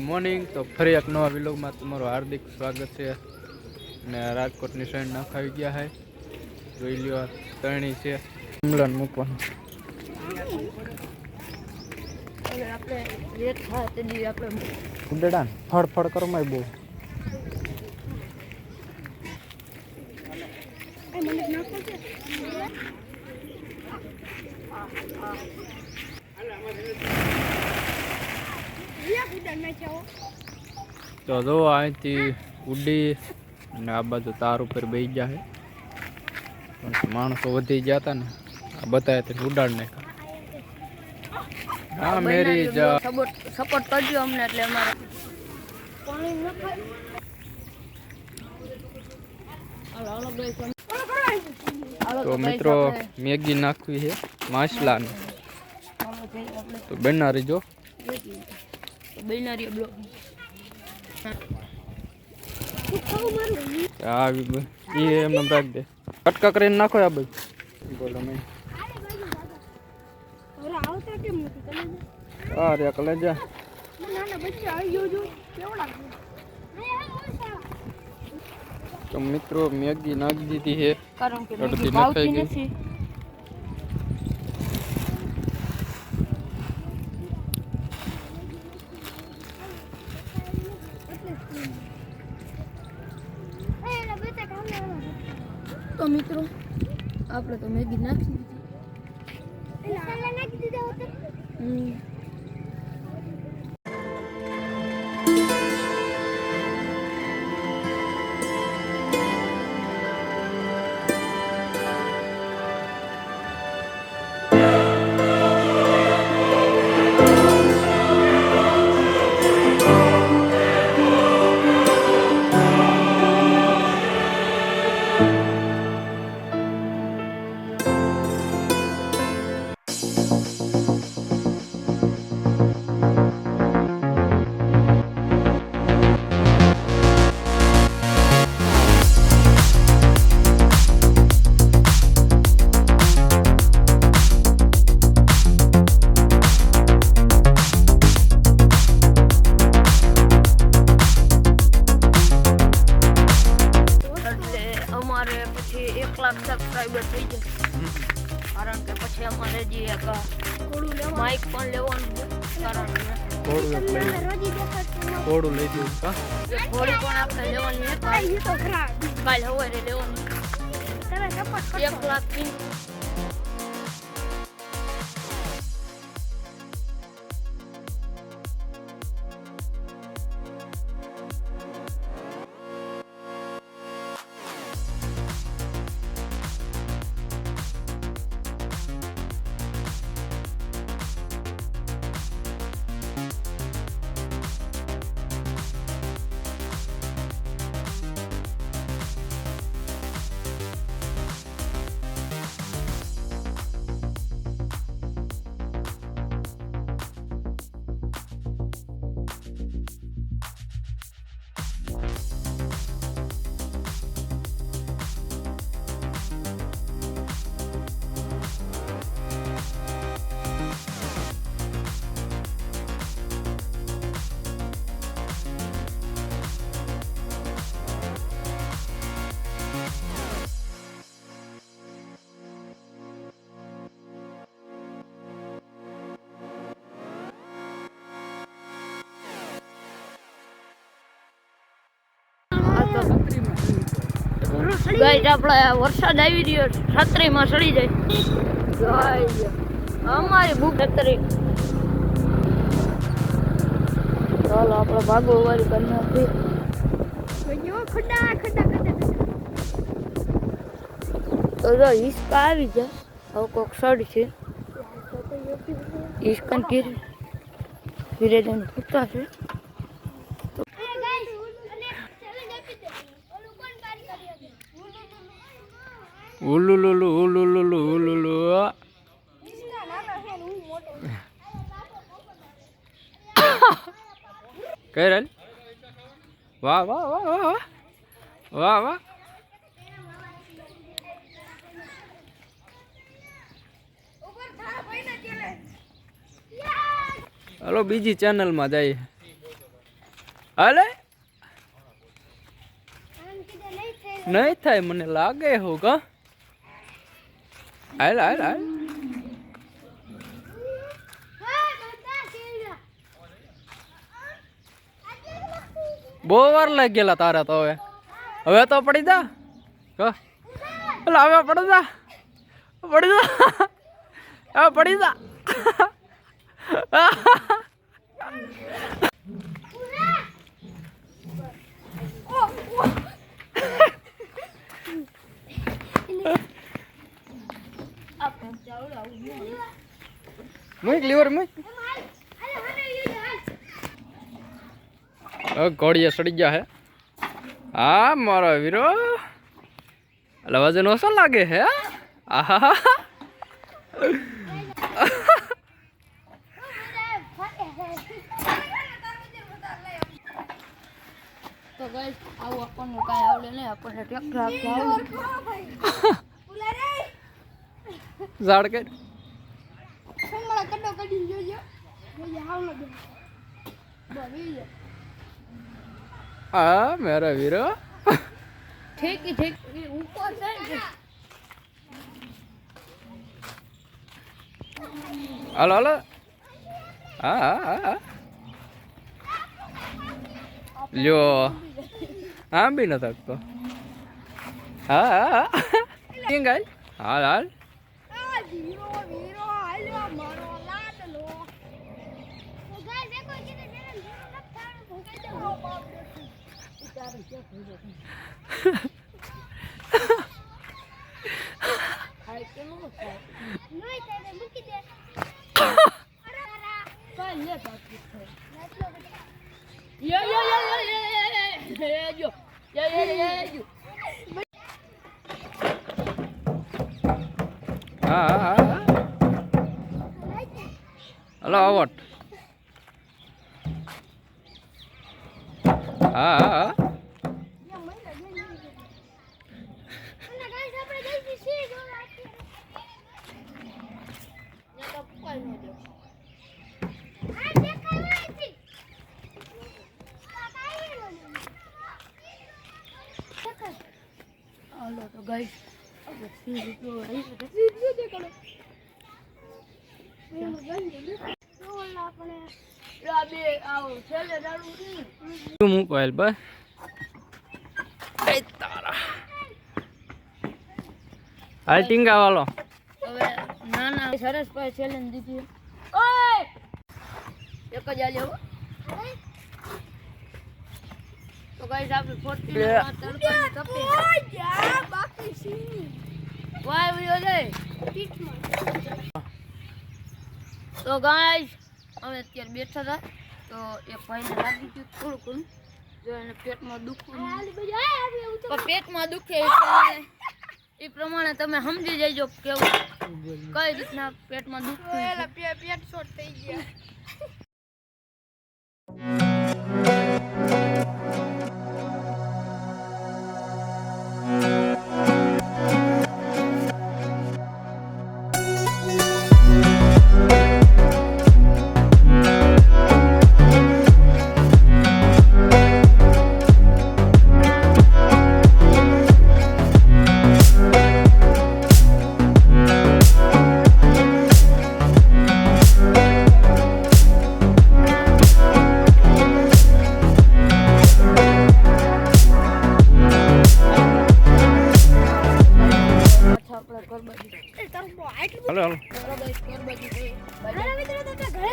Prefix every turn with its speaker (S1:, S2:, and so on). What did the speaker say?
S1: morning તો ફરી એક નવા વિલોગમાં તમારું હાર્દિક સ્વાગત છે અને રાજકોટની ટ્રેન નખાવી ગયા છે જોઈ લ્યો તરણી છે ઇંગ્લેન્ડ મૂકવાનું ઉડેડા ફળ કરો માં બહુ તો જો અહીંથી ઉડી અને આ બાજુ તાર ઉપર બેસી ગયા છે માણસો વધી ગયા હતા ને આ બતાવે તો ઉડાડ નાખ્યા હા મેરી
S2: સપોર્ટ કરજો અમને એટલે અમારે
S1: તો મિત્રો મેગી નાખવી છે માછલા તો બનારી જો
S2: બેનારી બ્લોક
S1: એમ રાખ દે કટકા કરીને નાખો આ બધું બોલો મેં અરે કલે જા તો મિત્રો મેગી નાખી દીધી છે
S2: કારણ કે
S1: અડધી નખાઈ ગઈ
S2: નથી તો મિત્રો આપણે તો મેગી નાખી દીધી પછી 1 લાખ સબસ્ક્રાઇબર થઈ જશે કારણ કે પછી અમારે જે એક માઇક પણ લેવાનું છે કારણ કે
S1: થોડું લઈ દઉં કા
S2: થોડી પણ આપણે લેવાની છે કાલ સવારે લેવાની 1 લાખ થી ગાઈસ આપણે વરસાદ આવી રહ્યો છત્રીમાં સડી જાય અમારી ભૂખ છત્રી ચાલો આપણે ભાગો વાળી કરી નાખી તો જો હિસકા આવી જાય હવે કોક સડ છે હિસકન ધીરે જઈને ફૂટતા છે
S1: ઉલુલુલુ ઉલુલુલુ ઉલુલુ કઈ વાહ વાહ વાહ વાહ વાહ વાહ હાલો બીજી ચેનલમાં જાય હાલે નહીં થાય મને લાગે હું કા હાલ હાલ હાલ બહુ વાર લાગી ગયેલા તારે તો હવે તો પડી જા હવે પડી જા હવે પડી જા મૂક લીવર મૂક ઘોડીએ સડી ગયા હે હા મારો વીરો એટલે વજન ઓછો લાગે હે આહા
S2: તો ગાઈસ આવું આપણને કાંઈ આવડે નહીં આપણને ટ્રેક્ટર આપતા આવડે
S1: ઝાડ કે
S2: સંગળા કડો કડી જોજો હાવલો દે બવી
S1: હા મારા વીરો
S2: ઠીક ઉપર છે ને
S1: હાલો હાલો હા હા હા લ્યો આમ બી ન થકતો હા હા હા ગાય હાલ હાલ હા હલો આવટ હા
S2: હાલો તો ગાઈસ
S1: મોબાઈલ ભાઈ તારા હાલ ટીંગા વાલો
S2: હવે ના સરસ પાસે ચેલેન્જ દીધી ઓય એક જ આલ્યો તો ગાઈસ આપણે 40 માં તડકાની કપી ઓય બાકી સી વાય વિયો લે પીઠમાં તો ગાઈસ અમે અત્યારે બેઠા હતા તો એક ભાઈને લાગી ગયું થોડું જો એને પેટમાં દુખતું પણ પેટમાં દુખે એ પ્રમાણે તમે સમજી જજો કેવું કઈ રીતના પેટમાં દુખતું પેટ શોર્ટ થઈ ગયા
S1: હાલો હાલો
S2: ઘરે